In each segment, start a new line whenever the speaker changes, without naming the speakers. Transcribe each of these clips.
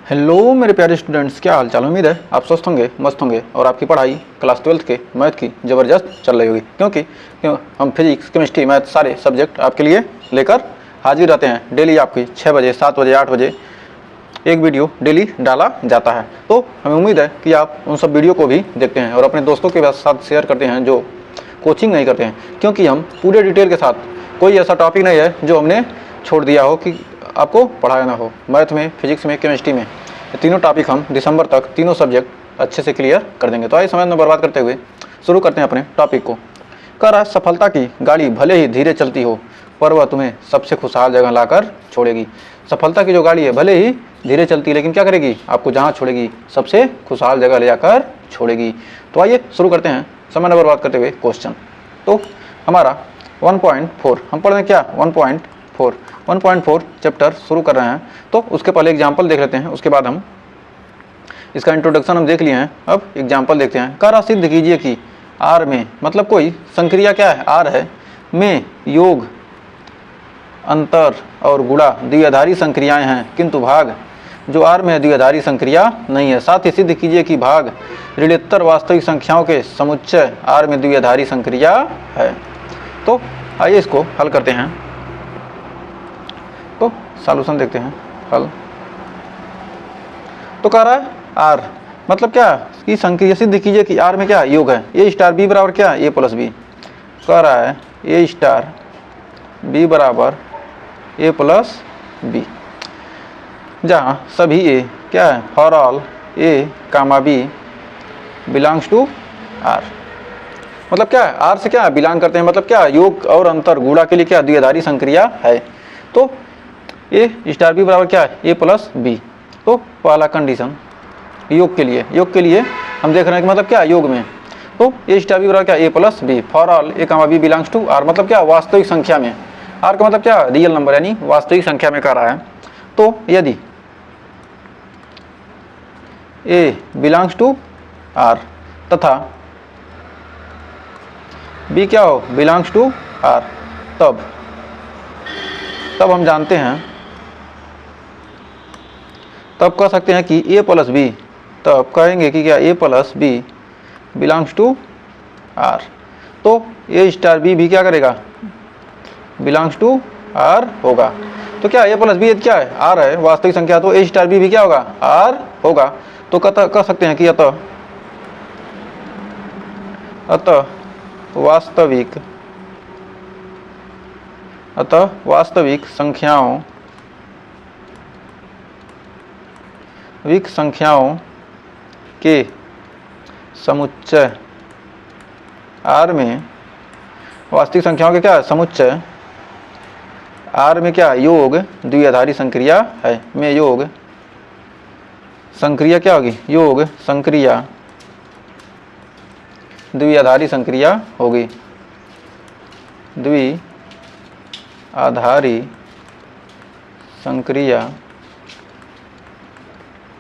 Hello मेरे प्यारे students, क्या हाल चाल। उम्मीद है आप स्वस्थ होंगे, मस्त होंगे और आपकी पढ़ाई क्लास 12th के मैथ की ज़बरदस्त चल रही होगी, क्योंकि हम फिजिक्स, केमिस्ट्री, मैथ सारे सब्जेक्ट आपके लिए लेकर हाजिर रहते हैं। डेली आपकी 6 बजे, 7 बजे, 8 बजे एक वीडियो डेली डाला जाता है। तो हमें उम्मीद है कि आप उन सब वीडियो को भी देखते हैं और अपने दोस्तों के साथ शेयर करते हैं जो कोचिंग नहीं करते हैं, क्योंकि हम पूरे डिटेल के साथ, कोई ऐसा टॉपिक नहीं है जो हमने छोड़ दिया हो कि आपको पढ़ाया ना हो। मैथ में, फिजिक्स में, केमिस्ट्री में, ये तीनों टॉपिक हम दिसंबर तक तीनों सब्जेक्ट अच्छे से क्लियर कर देंगे। तो आइए समय में बर्बाद करते हुए शुरू करते हैं अपने टॉपिक को। कह रहा है, सफलता की गाड़ी भले ही धीरे चलती हो पर वह तुम्हें सबसे खुशहाल जगह लाकर छोड़ेगी। सफलता की जो गाड़ी है भले ही धीरे चलती है, लेकिन क्या करेगी, आपको जहाँ छोड़ेगी सबसे खुशहाल जगह ले जाकर छोड़ेगी। तो आइए शुरू करते हैं समय न बर्बाद करते हुए क्वेश्चन। तो हमारा 1.4 हम पढ़ रहे हैं क्या, 1.4 चैप्टर शुरू कर रहे हैं। तो उसके पहले एग्जाम्पल देख लेते हैं, उसके बाद हम इसका इंट्रोडक्शन हम देख लिए हैं, अब एग्जाम्पल देखते हैं। कह रहा, सिद्ध कीजिए कि आर में, मतलब कोई संक्रिया क्या है, आर है, में योग, अंतर और गुणा द्विआधारी संक्रियाएं हैं, किंतु भाग जो आर में द्विआधारी संक्रिया नहीं है। साथ ही सिद्ध कीजिए कि भाग ऋणोत्तर वास्तविक संख्याओं के समुच्चय आर में द्विआधारी संक्रिया है। तो आइए इसको हल करते हैं। तो सॉल्यूशन देखते हैं, हल। तो कह रहा है आर मतलब क्या कि संक्रिया, सिद्ध कीजिए कि आर में क्या योग है, ए स्टार बी बराबर क्या, ए प्लस बी। कह रहा है ए स्टार बी बराबर ए प्लस बी, जहाँ सभी ए क्या है, for all A comma B belongs to R. मतलब क्या है, आर से क्या बिलोंग करते हैं, मतलब क्या योग और अंतर गुणा के लिए क्या द्विआधारी संक्रिया है। तो ए स्टार बी बराबर क्या है, ए प्लस बी। तो पहला कंडीशन योग के लिए हम देख रहे हैं कि मतलब क्या योग में, तो ए स्टार बी बराबर क्या, A plus B, for all A comma B belongs to R, मतलब क्या वास्तविक संख्या में। आर का मतलब क्या, रियल नंबर, यानी वास्तविक संख्या में कह रहा है। तो यदि ए बिलोंग्स टू आर तथा बी क्या हो, बिलोंग्स टू आर, तब हम जानते हैं, तब कह सकते हैं कि ए प्लस बी, तब कहेंगे कि क्या A plus B belongs to R. तो ए स्टार बी भी क्या करेगा, बिलोंग्स टू आर होगा। तो क्या ए प्लस बी क्या है, आर है वास्तविक संख्या, तो ए स्टार बी भी क्या होगा, आर होगा। तो कह सकते हैं कि अतः वास्तविक संख्याओं के समुच्चय आर में, वास्तविक संख्याओं के क्या समुच्चय आर में क्या योग द्विआधारी संक्रिया है, में योग संक्रिया क्या होगी, योग संक्रिया द्विआधारी संक्रिया होगी, द्विआधारी संक्रिया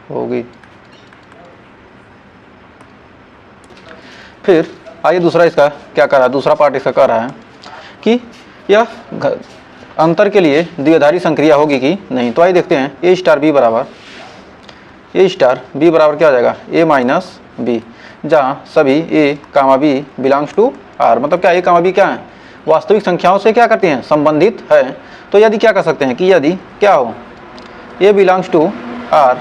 होगी। फिर आइए दूसरा इसका क्या कर रहा है, दूसरा पार्ट इसका कह रहा है कि यह अंतर के लिए द्विआधारी संक्रिया होगी कि नहीं। तो आइए देखते हैं, ए स्टार बी बराबर क्या हो जाएगा, ए माइनस बी, जहाँ सभी ए comma B belongs to R, मतलब क्या ए कामा बी क्या है, वास्तविक संख्याओं से क्या करती हैं, संबंधित है। तो यदि क्या कर सकते हैं कि यदि क्या हो, ए बिलोंग्स टू आर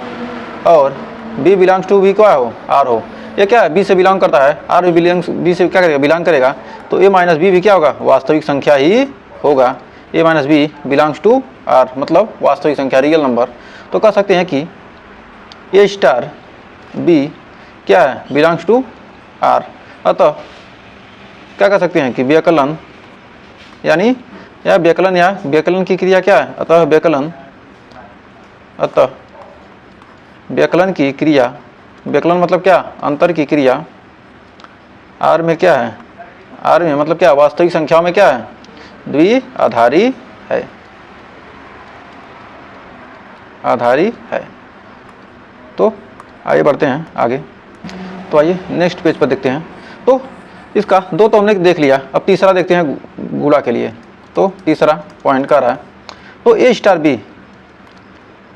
और बी बिलोंग्स टू बी क्या हो, आर हो, ये क्या है बी से बिलोंग करता है, आर भी बी से क्या करेगा, बिलोंग करेगा, तो ए माइनस बी भी क्या होगा, वास्तविक संख्या ही होगा। A minus B belongs to R मतलब वास्तविक संख्या, रियल नंबर। तो कह सकते हैं कि ए स्टार बी क्या है, बिलोंग्स टू आर। अतः क्या कर सकते हैं कि व्यकलन, यानी या व्यकलन की क्रिया क्या है, अतः व्यकलन की क्रिया, व्यकलन मतलब क्या, अंतर की क्रिया आर में क्या है, आर में मतलब क्या वास्तविक संख्याओं में क्या है, द्विआधारी है, आधारी है। तो आइए बढ़ते हैं आगे। तो आइए नेक्स्ट पेज पर देखते हैं। तो इसका दो तो हमने देख लिया, अब तीसरा देखते हैं गुणा के लिए। तो तीसरा पॉइंट कह रहा है, तो ए स्टार बी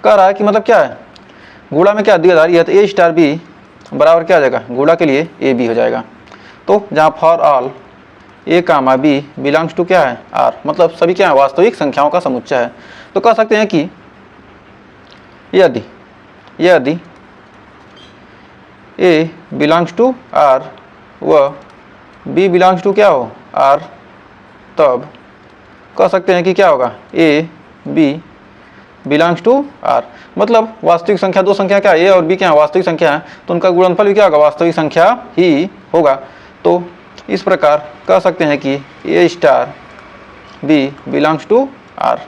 कह रहा है कि मतलब क्या है, गुणा में क्या द्विआधारी है तो ए स्टार बी बराबर क्या आ जाएगा, गुणा के लिए ए बी हो जाएगा। तो जहाँ for all A comma B belongs to क्या है आर, मतलब सभी क्या है वास्तविक संख्याओं का समुच्चय है। तो कह सकते हैं कि यदि ए बिलोंग्स टू आर व बी बिलोंग्स टू क्या हो आर, तब कह सकते हैं कि क्या होगा a b belongs to R, मतलब वास्तविक संख्या दो संख्या क्या ए और बी क्या वास्तविक संख्या है, तो उनका गुणनफल भी क्या होगा वास्तविक संख्या ही होगा। तो इस प्रकार कह सकते हैं कि A star B belongs to R.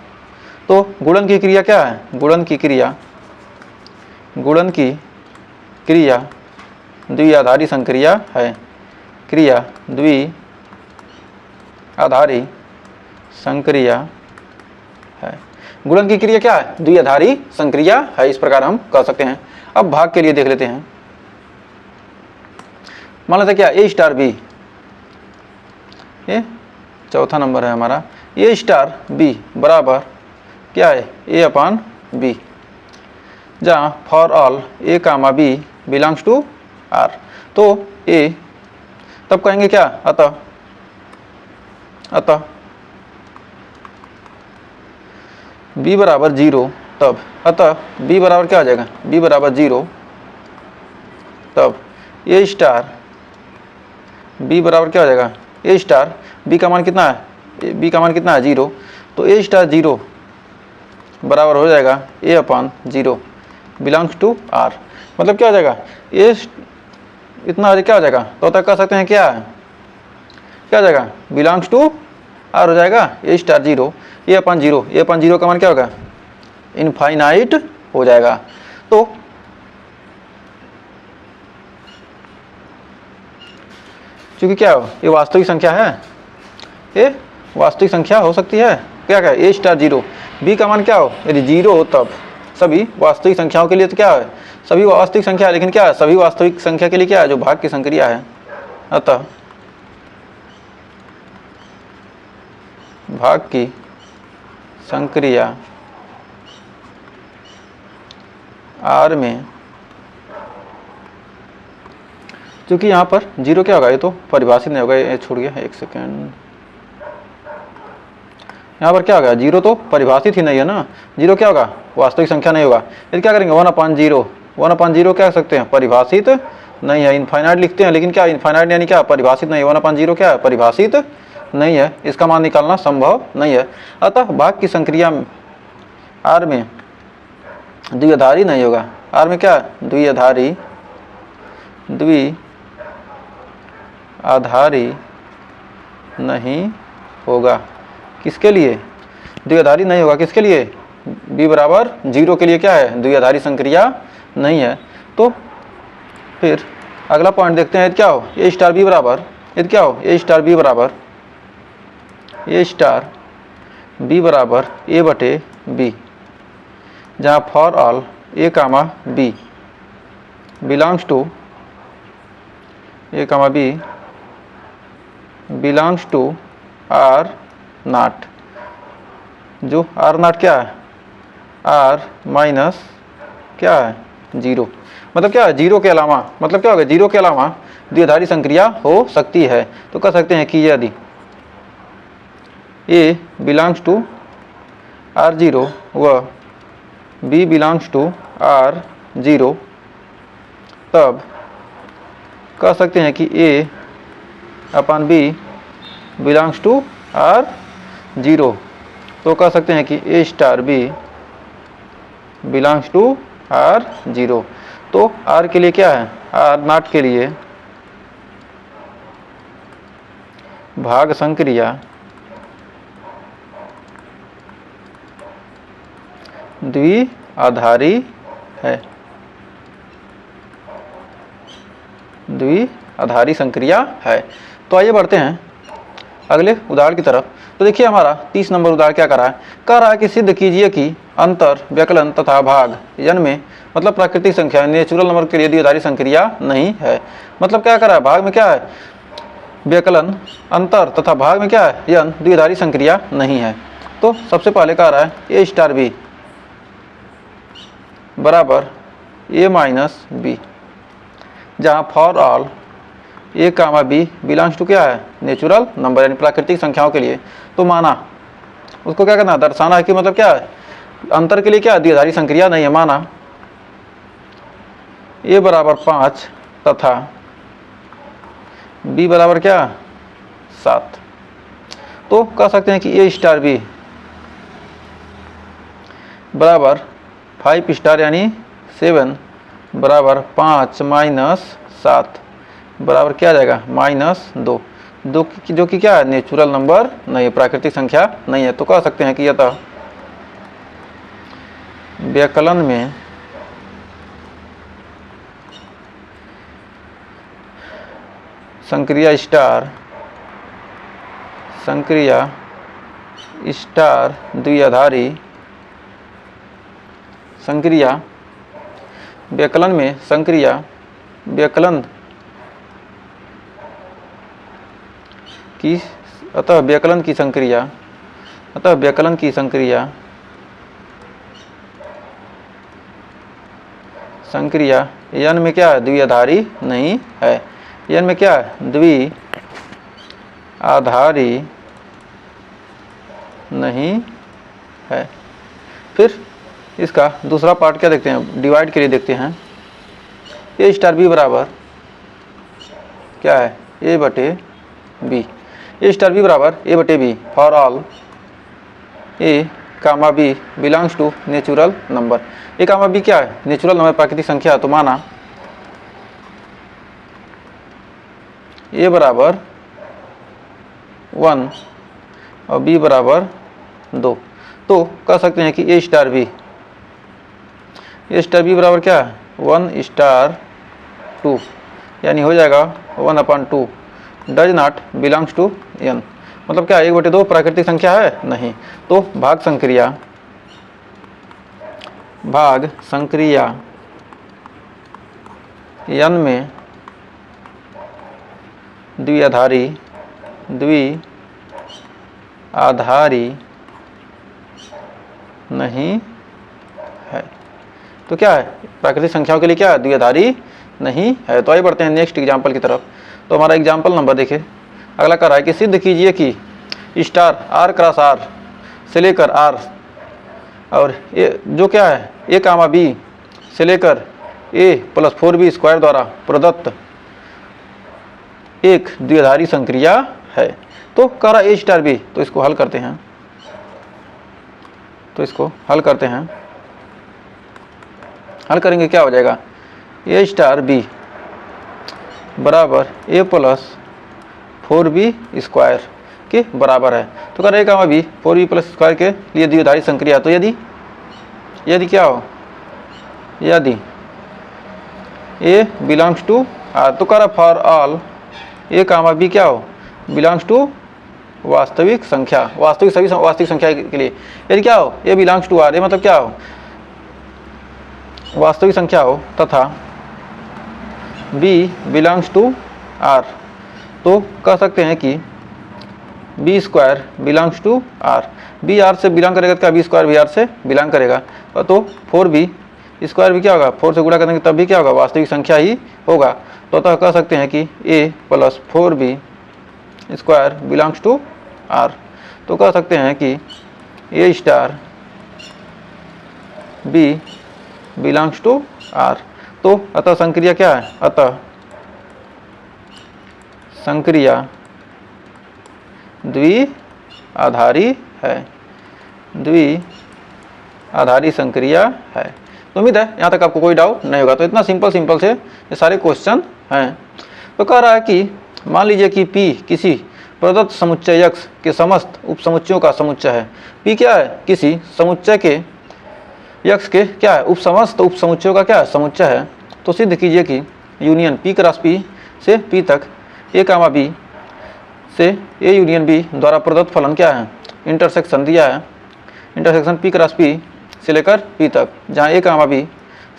तो गुणन की क्रिया क्या है, गुणन की क्रिया द्विआधारी संक्रिया है, क्रिया द्विआधारी संक्रिया है। गुणन की क्रिया क्या है, द्विआधारी संक्रिया है, इस प्रकार हम कह सकते हैं। अब भाग के लिए देख लेते हैं। मान लेते क्या ए स्टार बी, ये चौथा नंबर है हमारा, ए स्टार बी बराबर क्या है ए अपान बी, जहाँ for all A comma B belongs to R. तो ए तब कहेंगे क्या, अतः b बराबर 0, तब अतः b बराबर क्या आ जाएगा, b बराबर 0, तब a स्टार b बराबर क्या हो जाएगा, a स्टार b का मान कितना है, b का मान कितना है 0, तो a स्टार 0 बराबर हो जाएगा a upon 0 belongs to r। मतलब क्या हो जाएगा a इतना क्या हो जाएगा, तो तक कह सकते हैं क्या है, क्या हो जाएगा बिलोंग्स टू r हो जाएगा a star 0 a upon 0, a upon 0 का मान क्या होगा इनफाइनाइट हो जाएगा। तो क्योंकि क्या हो ये वास्तविक संख्या है, ये वास्तविक संख्या हो सकती है, क्या क्या a स्टार 0 b का मान क्या हो यदि 0 हो तब सभी वास्तविक संख्याओं के लिए तो क्या है सभी वास्तविक संख्या है, लेकिन क्या है सभी वास्तविक संख्या के लिए क्या है जो भाग की संक्रिया है, अतः भाग की संक्रिया आर में, क्योंकि यहाँ पर 0 क्या होगा, ये तो परिभाषित नहीं होगा, ये छूट गया, एक सेकेंड, यहाँ पर क्या होगा 0 तो परिभाषित ही नहीं है ना, 0 क्या होगा वास्तविक संख्या नहीं होगा। यदि क्या करेंगे 1/0, 1/0 क्या कर सकते हैं परिभाषित नहीं है, इनफाइनाइट लिखते हैं, लेकिन क्या इनफाइनाइट यानी क्या परिभाषित नहीं है, 1/0 क्या है परिभाषित नहीं है, इसका मान निकालना संभव नहीं है। अतः भाग की संक्रिया आर में द्विआधारी नहीं होगा, आर में क्या द्विआधारी नहीं होगा, किसके लिए द्विआधारी नहीं होगा, किसके लिए b बराबर 0 के लिए क्या है द्विआधारी संक्रिया नहीं है। तो फिर अगला पॉइंट देखते हैं, क्या हो a स्टार b बराबर, यदि क्या हो a स्टार b बराबर a बटे b, जहाँ for all a comma b belongs to R not, जो आर नॉट क्या है आर माइनस क्या है 0, मतलब क्या है 0 के अलावा, मतलब क्या होगा 0 के अलावा द्विआधारी संक्रिया हो सकती है। तो कह सकते हैं कि यदि a बिलोंग्स टू R0 व b बिलोंग्स टू R0, तब कह सकते हैं कि a upon b belongs to R0। तो कह सकते हैं कि a star b belongs to R0। तो R के लिए क्या है, R नॉट के लिए भाग संक्रिया द्विआधारी है, द्विआधारी संक्रिया है। तो आइए बढ़ते हैं अगले उदाहरण की तरफ। तो देखिए हमारा 30 नंबर उदाहरण क्या कह रहा है कि सिद्ध कीजिए कि अंतर व्यकलन तथा भाग n में, मतलब प्राकृतिक संख्या नेचुरल नंबर के लिए द्विआधारी संक्रिया नहीं है। मतलब क्या कर रहा है, भाग में क्या है व्यकलन अंतर तथा भाग में क्या है n द्विआधारी संक्रिया नहीं है। तो सबसे पहले कह रहा है a स्टार b बराबर ए माइनस बी, जहाँ for all A comma B belongs to क्या है, नेचुरल नंबर यानी प्राकृतिक संख्याओं के लिए। तो माना उसको क्या करना, दर्शाना है कि मतलब क्या है, अंतर के लिए क्या द्विआधारी संक्रिया नहीं है। माना ए बराबर 5 तथा बी बराबर क्या 7, तो कह सकते हैं कि ए स्टार बी बराबर 5 स्टार यानी 7 बराबर 5 माइनस 7 बराबर क्या आ जाएगा -2, जो कि क्या है, नेचुरल नंबर नहीं है, प्राकृतिक संख्या नहीं है। तो कह सकते हैं कि अतः व्यकलन में संक्रिया स्टार द्विआधारी संक्रिया व्यकलन में व्यकलन की अतः व्यकलन की संक्रिया n में क्या है, द्विआधारी नहीं है। n में क्या है, द्विआधारी नहीं है। फिर इसका दूसरा पार्ट क्या देखते हैं, डिवाइड के लिए देखते हैं। ए स्टार बी बराबर क्या है, ए बटे बी। ए स्टार बी बराबर ए बटे b for all A comma B belongs to natural number. A comma b क्या है, नेचुरल नंबर प्राकृतिक संख्या। तो माना ए बराबर 1 और बी बराबर 2, तो कह सकते हैं कि ए स्टार बी बराबर क्या है, 1 स्टार 2 यानी हो जाएगा 1/2 does not belongs to n। मतलब क्या 1/2 प्राकृतिक संख्या है नहीं। तो भाग संक्रिया n में द्विआधारी नहीं है। तो क्या है, प्राकृतिक संख्याओं के लिए क्या है, द्विआधारी नहीं है। तो आइए बढ़ते हैं नेक्स्ट एग्जाम्पल की तरफ। तो हमारा एग्जाम्पल नंबर देखिए, अगला कर रहा है कि सिद्ध कीजिए कि स्टार r क्रॉस r से लेकर r और ए जो क्या है, ए कामा बी से लेकर a + 4b स्क्वायर द्वारा प्रदत्त एक द्विआधारी संक्रिया है। तो कह रहा ए स्टार बी, तो इसको हल करते हैं। हल करेंगे क्या हो जाएगा, ए स्टार बी बराबर a + 4b स्क्वायर के बराबर है। तो कह रहा है कामा बी 4b + स्क्वायर के लिए द्विआधारी संक्रिया। तो यदि क्या हो, यदि a बिलोंग्स टू r, तो कह रहा for all a comma b क्या हो, बिलोंग्स टू वास्तविक संख्या, सभी वास्तविक संख्या के लिए यदि क्या हो, a बिलोंग्स टू r, मतलब क्या हो, वास्तविक संख्या हो तथा b बिलोंग्स टू r, तो कह सकते हैं कि b square belongs to r। b r से बिलोंग करेगा तो क्या, b स्क्वायर भी r से बिलोंग करेगा। तो 4b स्क्वायर भी क्या होगा, 4 से गुणा करेंगे तब भी क्या होगा, वास्तविक संख्या ही होगा। तो अतः कह सकते हैं कि a + 4b square belongs to r। तो कह सकते हैं कि a star b belongs to r। तो अतः संक्रिया क्या है, अतः संक्रिया द्विआधारी है, द्विआधारी संक्रिया है। तो उम्मीद है यहाँ तक आपको कोई डाउट नहीं होगा। तो इतना सिंपल से ये सारे क्वेश्चन हैं। तो कह रहा है कि मान लीजिए कि P किसी प्रदत्त समुच्चय X के समस्त उपसमुच्चयों का समुच्चय है। P क्या है, किसी समुच्चय के X के क्या है, समस्त उपसमुच्चयों का क्या है, समुच्चय है। तो सिद्ध कीजिए कि यूनियन P क्रॉस P से P तक A कामा B से A यूनियन B द्वारा प्रदत्त फलन क्या है, इंटरसेक्शन दिया है। इंटरसेक्शन P क्रॉस P से लेकर P तक, जहाँ A कामा B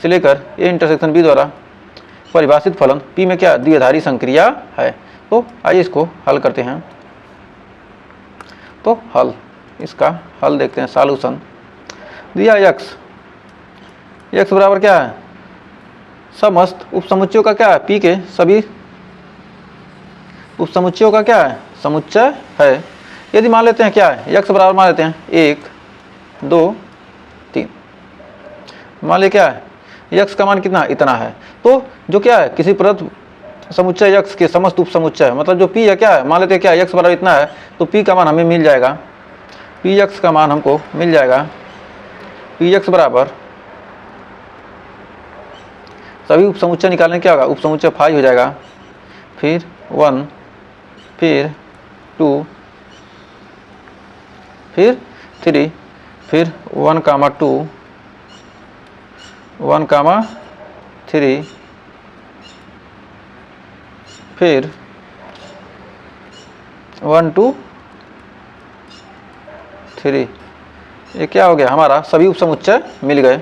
से लेकर A इंटरसेक्शन B द्वारा परिभाषित फलन P में क्या द्विआधारी संक्रिया है। तो आइए इसको हल करते हैं। तो इसका हल देखते हैं, सॉल्यूशन दिया x बराबर क्या है, समस्त उपसमुच्चयों का क्या है, पी के सभी उपसमुच्चयों का क्या है, समुच्चय है। यदि मान लेते हैं क्या है, यक्स बराबर मान लेते हैं 1 2 3, मान ले क्या है, यक्स का मान कितना, इतना है। तो जो क्या है, किसी प्रदत्त समुच्चय यक्स के समस्त उपसमुच्चय, मतलब जो पी है क्या है, मान लेते हैं क्या यक्स बराबर इतना है, तो पी का मान हमें मिल जाएगा, पी यक्स का मान हमको मिल जाएगा, पी यक्स बराबर सभी उपसमुच्चय निकालने क्या होगा, उपसमुच्चय 5 हो जाएगा, फिर 1 फिर 2 फिर 3 फिर 1 कामा 2 1 कामा 3 फिर 1 2 3। ये क्या हो गया, हमारा सभी उपसमुच्चय मिल गए।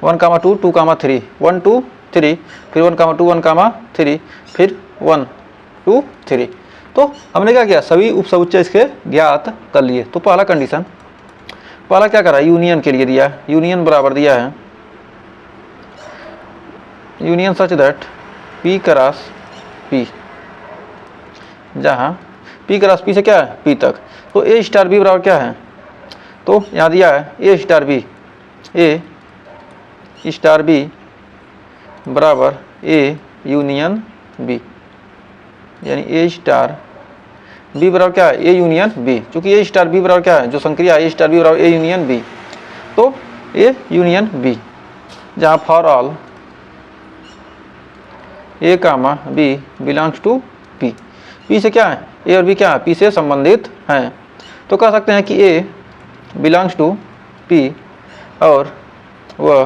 1 कामा 2 2 कामा 3 1 2 3 फिर 1 कामा 2 1 कामा 3 फिर 1 2 3। तो हमने क्या किया, सभी उपसमुच्चय इसके ज्ञात कर लिए। तो पहला कंडीशन, पहला क्या करा, यूनियन के लिए दिया, यूनियन बराबर दिया है union such that P cross P, जहाँ पी क्रॉस पी से क्या है, पी तक। तो ए स्टार बी बराबर क्या है, तो यहाँ दिया है ए स्टार बी, ए स्टार बी बराबर ए यूनियन बी, यानी ए स्टार बी बराबर क्या है, ए यूनियन बी। चूंकि ए स्टार बी बराबर क्या है, जो संक्रिया ए स्टार बी बराबर ए यूनियन बी, तो ए यूनियन बी, जहाँ for all A comma B belongs to P, P से क्या है, ए और बी क्या है, पी से संबंधित हैं। तो कह सकते हैं कि ए बिलोंग्स टू पी और वह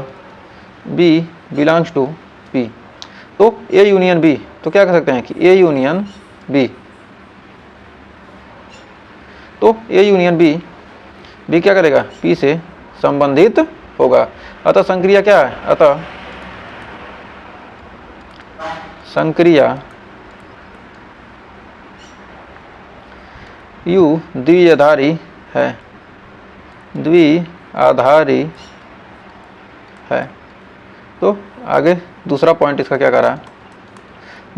बी बिलोंग्स टू पी। तो ए यूनियन बी, तो क्या कह सकते हैं कि ए यूनियन बी, तो ए यूनियन बी, बी क्या करेगा, पी से संबंधित होगा। अतः संक्रिया क्या है, अतः संक्रिया यू द्विआधारी है, द्विआधारी है। तो आगे दूसरा पॉइंट इसका क्या करा,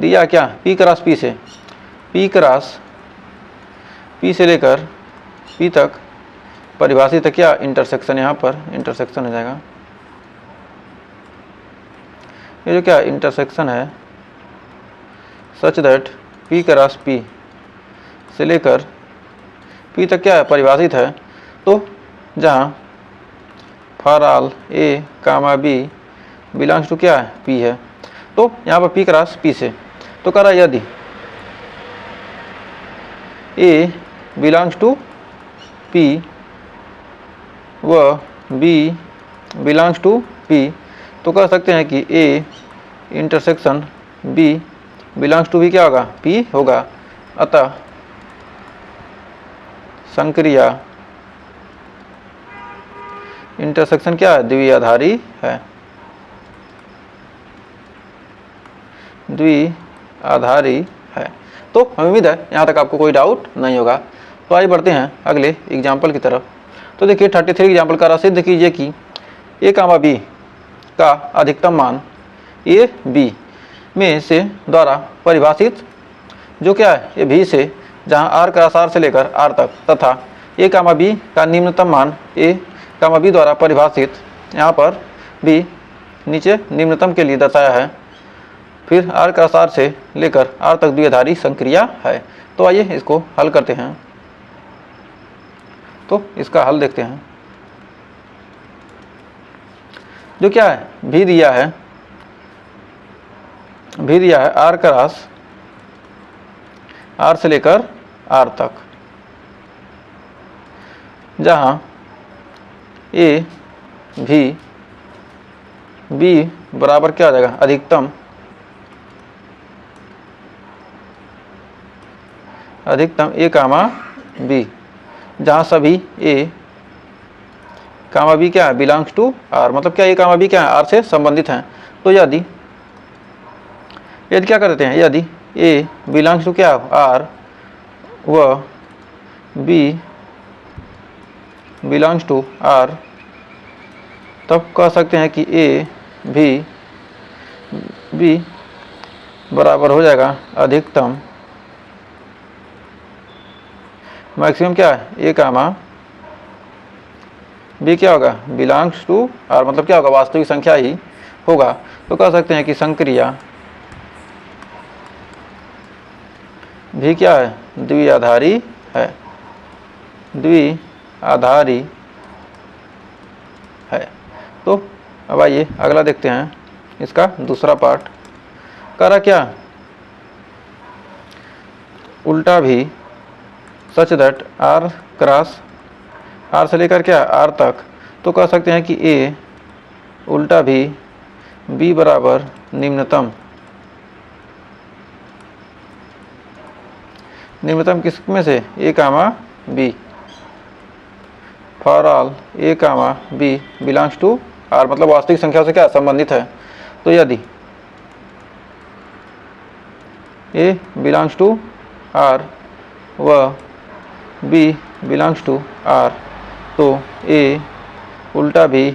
दिया क्या, पी क्रॉस पी से, पी क्रॉस पी से लेकर पी तक परिभाषित है क्या, इंटरसेक्शन, यहाँ पर इंटरसेक्शन हो जाएगा। ये जो क्या इंटरसेक्शन है, such that P cross P से लेकर पी तक क्या है, परिभाषित है। तो जहाँ for all A comma B belongs to क्या है, पी है। तो यहाँ पर पी क्रॉस पी से, तो कह रहा यदि ए बिलोंग्स टू पी व बी बिलोंग्स टू पी, तो कह सकते हैं कि a intersection b belongs to भी क्या होगा, पी होगा। अतः संक्रिया इंटरसेक्शन क्या है, द्विआधारी है, द्विआधारी है। तो हमें उम्मीद है यहाँ तक आपको कोई डाउट नहीं होगा। तो आइए बढ़ते हैं अगले एग्जाम्पल की तरफ। तो देखिए 33 एग्जाम्पल का सिद्ध कीजिए कि ए कामा बी का अधिकतम मान ए बी में से द्वारा परिभाषित जो क्या है, ए भी से जहाँ आर क्रॉस आर से लेकर आर तक, तथा ए कामा बी का निम्नतम मान ए कामा बी द्वारा परिभाषित, यहाँ पर बी नीचे निम्नतम के लिए दर्शाया है, फिर आर क्रॉस आर से लेकर आर तक द्विआधारी संक्रिया है। तो आइए इसको हल करते हैं। तो इसका हल देखते हैं। जो क्या है, भी दिया है आर क्रॉस आर से लेकर आर तक, जहाँ ए भी बी बराबर क्या आ जाएगा, अधिकतम ए कामा बी, जहाँ सभी ए कामा बी क्या है, बिलोंग्स टू आर, मतलब क्या ए कामा बी क्या है, आर से संबंधित हैं। तो यदि क्या करते हैं, यदि ए बिलोंग्स टू क्या आर व बी बिलोंग्स टू आर, तब कह सकते हैं कि ए भी बी बराबर हो जाएगा अधिकतम मैक्सिमम क्या है ए कामा बी क्या होगा बिलोंग्स टू आर, मतलब क्या होगा वास्तविक संख्या ही होगा। तो कह सकते हैं कि संक्रिया भी क्या है द्विआधारी है, द्विआधारी है। तो अब आइए अगला देखते हैं इसका दूसरा पार्ट। कह रहा क्या उल्टा भी such that R cross R से लेकर क्या आर तक। तो कह सकते हैं कि ए उल्टा भी बी बराबर निम्नतम किस में से A comma B for all A comma B belongs to R, मतलब वास्तविक संख्या से क्या संबंधित है। तो यदि ए बिलोंग्स टू आर व बी बिलोंग्स टू आर, तो ए उल्टा भी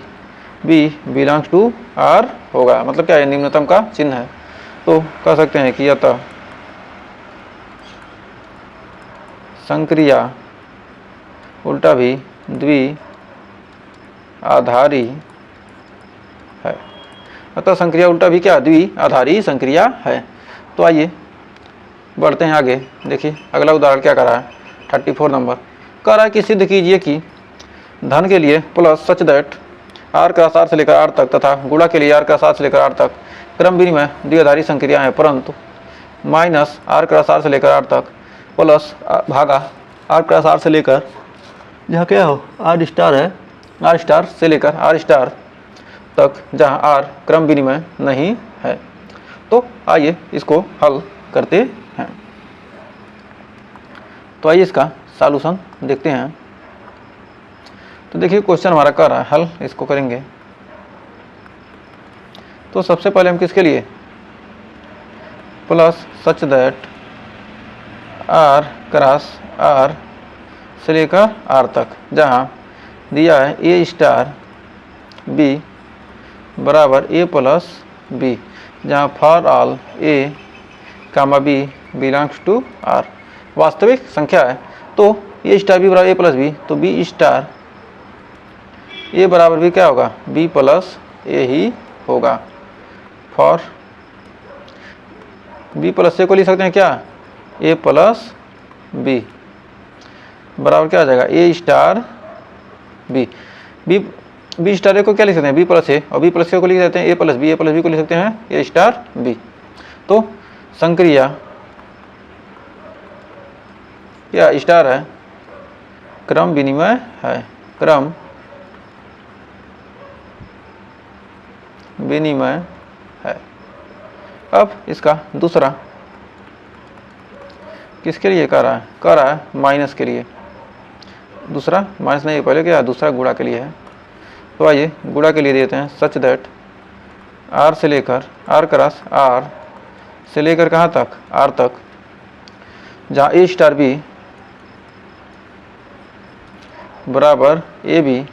बी बिलोंग्स टू आर होगा, मतलब क्या है निम्नतम का चिन्ह है। तो कह सकते हैं कि अतः संक्रिया उल्टा भी द्विआधारी है। अतः संक्रिया उल्टा भी क्या द्विआधारी संक्रिया है। तो आइए बढ़ते हैं आगे। देखिए अगला उदाहरण क्या कर रहा है 34 नंबर। कह रहा है कि सिद्ध कीजिए कि धन के लिए plus such that R cross R से लेकर आर तक तथा गुणा के लिए आर क्रॉस आर से लेकर आर तक क्रम विनिमय द्विआधारी संक्रिया है, परंतु माइनस आर क्रॉस आर से लेकर आर तक प्लस भागा आर क्रॉस आर से लेकर जहाँ क्या हो आर स्टार है, आर स्टार से लेकर आर स्टार तक जहाँ आर क्रम विनिमय नहीं है। तो आइए इसको हल करते हैं। तो आइए इसका सॉल्यूशन देखते हैं। तो देखिए क्वेश्चन हमारा कर रहा है हल इसको करेंगे। तो सबसे पहले हम किसके लिए plus such that R cross R से लेकर आर तक जहाँ दिया है ए स्टार बी बराबर ए प्लस बी, जहाँ for all A comma B belongs to R वास्तविक संख्या है। तो ए स्टार बी बराबर ए प्लस बी, तो बी स्टार ए बराबर भी क्या होगा बी प्लस ए ही होगा। फॉर बी प्लस ए को लिख सकते हैं क्या ए प्लस बी बराबर क्या आ जाएगा ए स्टार बी। बी स्टार ए को क्या लिख सकते हैं बी प्लस ए, और बी प्लस ए को लिख देते हैं ए प्लस बी को लिख सकते हैं ए स्टार बी। तो संक्रिया क्या स्टार है क्रम विनिमय है, क्रम विनिमय है। अब इसका दूसरा किसके लिए कर रहा है माइनस के लिए। दूसरा माइनस नहीं पहले क्या दूसरा गुणा के लिए है। तो आइए गुणा के लिए देते हैं सच दैट आर से लेकर आर क्रॉस आर से लेकर कहाँ तक आर तक, जहाँ ए स्टार बी बराबर a b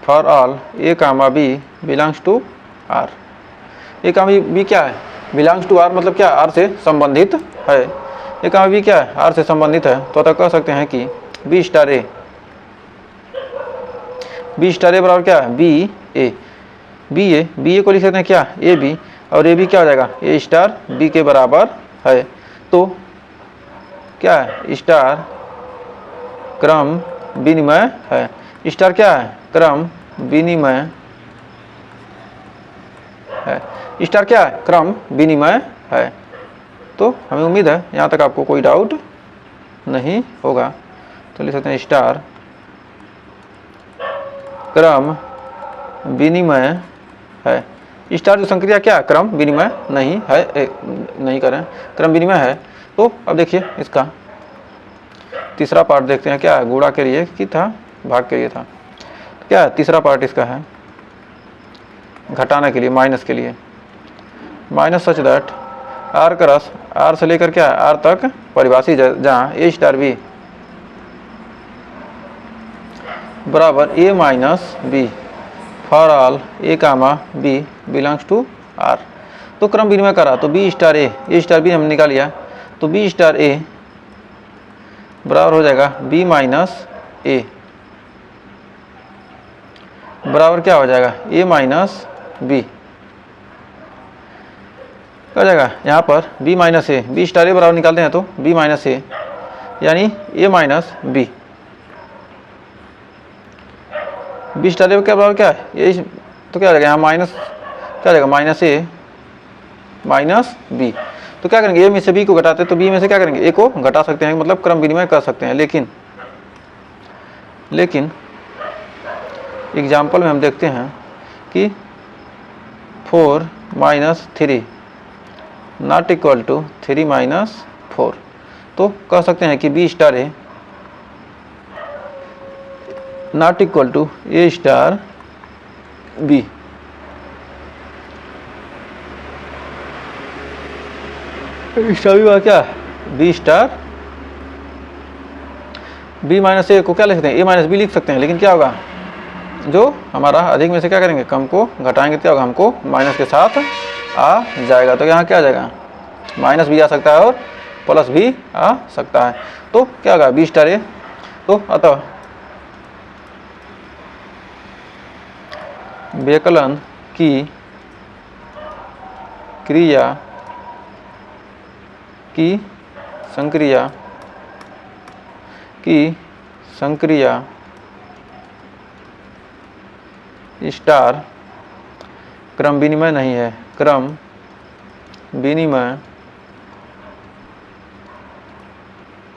for all A comma B belongs to R. A comma b क्या है बिलोंग्स टू आर, मतलब क्या आर से संबंधित है। ए कामा बी क्या है आर से संबंधित है। तो अतः कह सकते हैं कि बी स्टार ए बराबर क्या है बी ए को लिख सकते हैं क्या ए बी, और ए बी क्या हो जाएगा ए स्टार बी के बराबर है। तो क्या है स्टार क्रम विनिमय है। स्टार क्या है क्रम विनिमय है। स्टार क्या है क्रम विनिमय है। तो हमें उम्मीद है यहाँ तक आपको कोई डाउट नहीं होगा। तो लिख सकते हैं स्टार क्रम विनिमय है। स्टार जो संक्रिया क्या क्रम विनिमय नहीं है, नहीं करें क्रम विनिमय है। तो अब देखिए इसका तीसरा पार्ट देखते हैं क्या गुणा के लिए कि था भाग के लिए था। क्या तीसरा पार्ट इसका है घटाने के लिए माइनस के लिए। Minus such that R cross R से लेकर क्या आर तक परिभाषित जहाँ ए स्टार बी बराबर ए minus B for all A comma B belongs to R. तो क्रम विनिमय करा तो B star A star B हमने निकाल लिया, तो बी स्टार ए बराबर हो जाएगा बी माइनस ए, बराबर क्या हो जाएगा ए माइनस बी, क्या हो जाएगा यहाँ पर B minus A, B star a बराबर निकालते हैं तो बी माइनस ए यानी ए माइनस बी, बी स्टार ए क्या बराबर क्या है ए, तो क्या हो जाएगा यहाँ माइनस, क्या हो जाएगा माइनस ए माइनस बी, तो क्या करेंगे ए में से बी को घटाते तो बी में से क्या करेंगे ए को घटा सकते हैं, मतलब क्रम विनिमय कर सकते हैं। लेकिन एग्जाम्पल में हम देखते हैं कि 4 minus 3 not equal to 3 minus 4, तो कह सकते हैं कि b star a not equal to a star b. Star b क्या है b star, b minus a को क्या लिख सकते हैं ए माइनस बी लिख सकते हैं, लेकिन क्या होगा जो हमारा अधिक में से क्या करेंगे कम को घटाएंगे तो क्या होगा हमको माइनस के साथ आ जाएगा, तो यहाँ क्या आ जाएगा माइनस भी आ सकता है और प्लस भी आ सकता है, तो क्या होगा बी स्टार ए। तो अतः व्यकलन की क्रिया की संक्रिया स्टार क्रम विनिमय नहीं है, क्रम विनिमय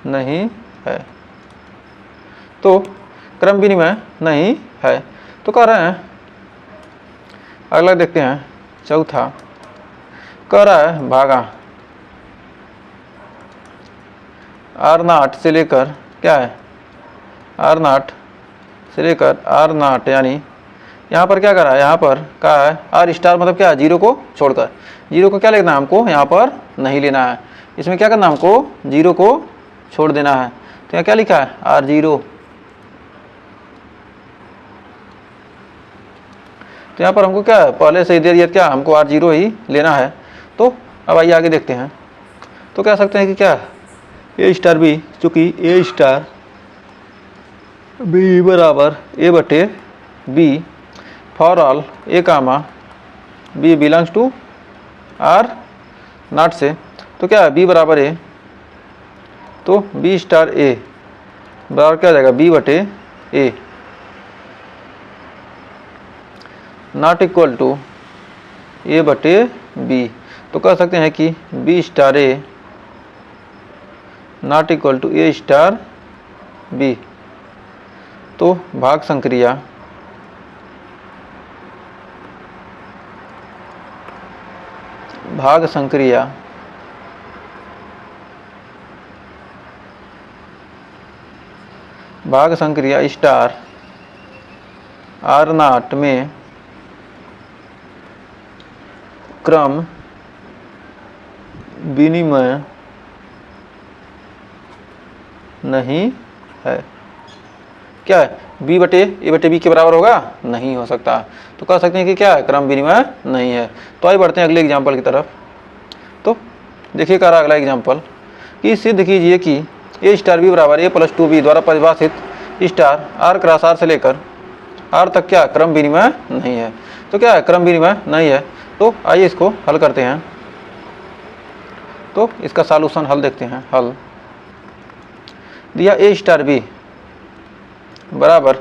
नहीं है, तो क्रम विनिमय नहीं है, तो कह रहे हैं अगला देखते हैं चौथा, कह रहा है भागा R0 से लेकर क्या है R0 से लेकर R0 यानी यहाँ पर क्या करा है, यहाँ पर क्या है आर स्टार मतलब क्या है जीरो को छोड़कर, जीरो को क्या लिखना है हमको यहाँ पर नहीं लेना है, इसमें क्या करना है हमको जीरो को छोड़ देना है, तो यहाँ क्या लिखा है R0, तो यहाँ पर हमको क्या है पहले से ही दे दिया क्या हमको R0 ही लेना है। तो अब आइए आगे देखते हैं, तो कह सकते हैं कि क्या ए स्टार बी, चूँकि ए स्टार बी बराबर ए बटे b for all A comma B belongs to R0 से, तो क्या है बी बराबर ए, तो बी स्टार ए बराबर क्या हो जाएगा बी बटे a not equal to a बटे बी, तो कह सकते हैं कि b star a not equal to a star b, तो भाग संक्रिया स्टार R0 में क्रम विनिमय नहीं है, क्या है बी बटे ए बटे बी के बराबर होगा नहीं हो सकता, तो कह सकते हैं कि क्या है क्रम विनिमय नहीं है। तो आइए बढ़ते हैं अगले एग्जाम्पल की तरफ। तो देखिए कह रहा अगला एग्जाम्पल कि सिद्ध कीजिए कि ए स्टार बी बराबर ए प्लस 2 बी द्वारा परिभाषित स्टार R क्रॉस R से लेकर R तक क्या क्रम विनिमय नहीं है, तो क्या है क्रम विनिमय नहीं है। तो आइए इसको हल करते हैं, तो इसका सॉल्यूशन हल देखते हैं। हल दिया ए स्टार बी बराबर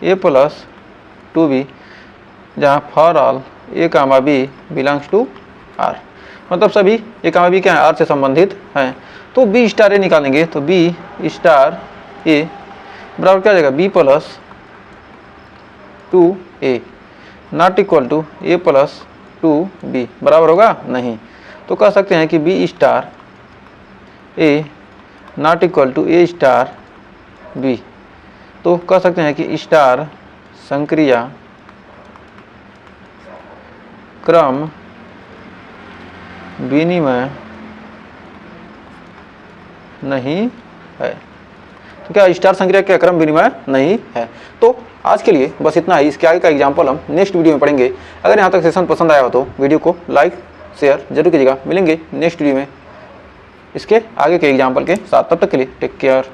ए प्लस 2b जहाँ for all A comma B belongs to R, मतलब सभी ए कामा बी क्या है R से संबंधित हैं। तो बी स्टार ए निकालेंगे, तो बी स्टार ए बराबर क्या हो जाएगा b plus 2a not equal to a plus 2b बराबर होगा नहीं, तो कह सकते हैं कि b star a not equal to a star b, तो कह सकते हैं कि स्टार संक्रिया क्रम विनिमय नहीं है, तो क्या स्टार संक्रिया क्या क्रम विनिमय नहीं है। तो आज के लिए बस इतना ही, इसके आगे का एग्जाम्पल हम नेक्स्ट वीडियो में पढ़ेंगे। अगर यहाँ तक सेशन पसंद आया हो तो वीडियो को लाइक शेयर जरूर कीजिएगा। मिलेंगे नेक्स्ट वीडियो में इसके आगे के एग्जाम्पल के साथ, तब तक के लिए टेक केयर।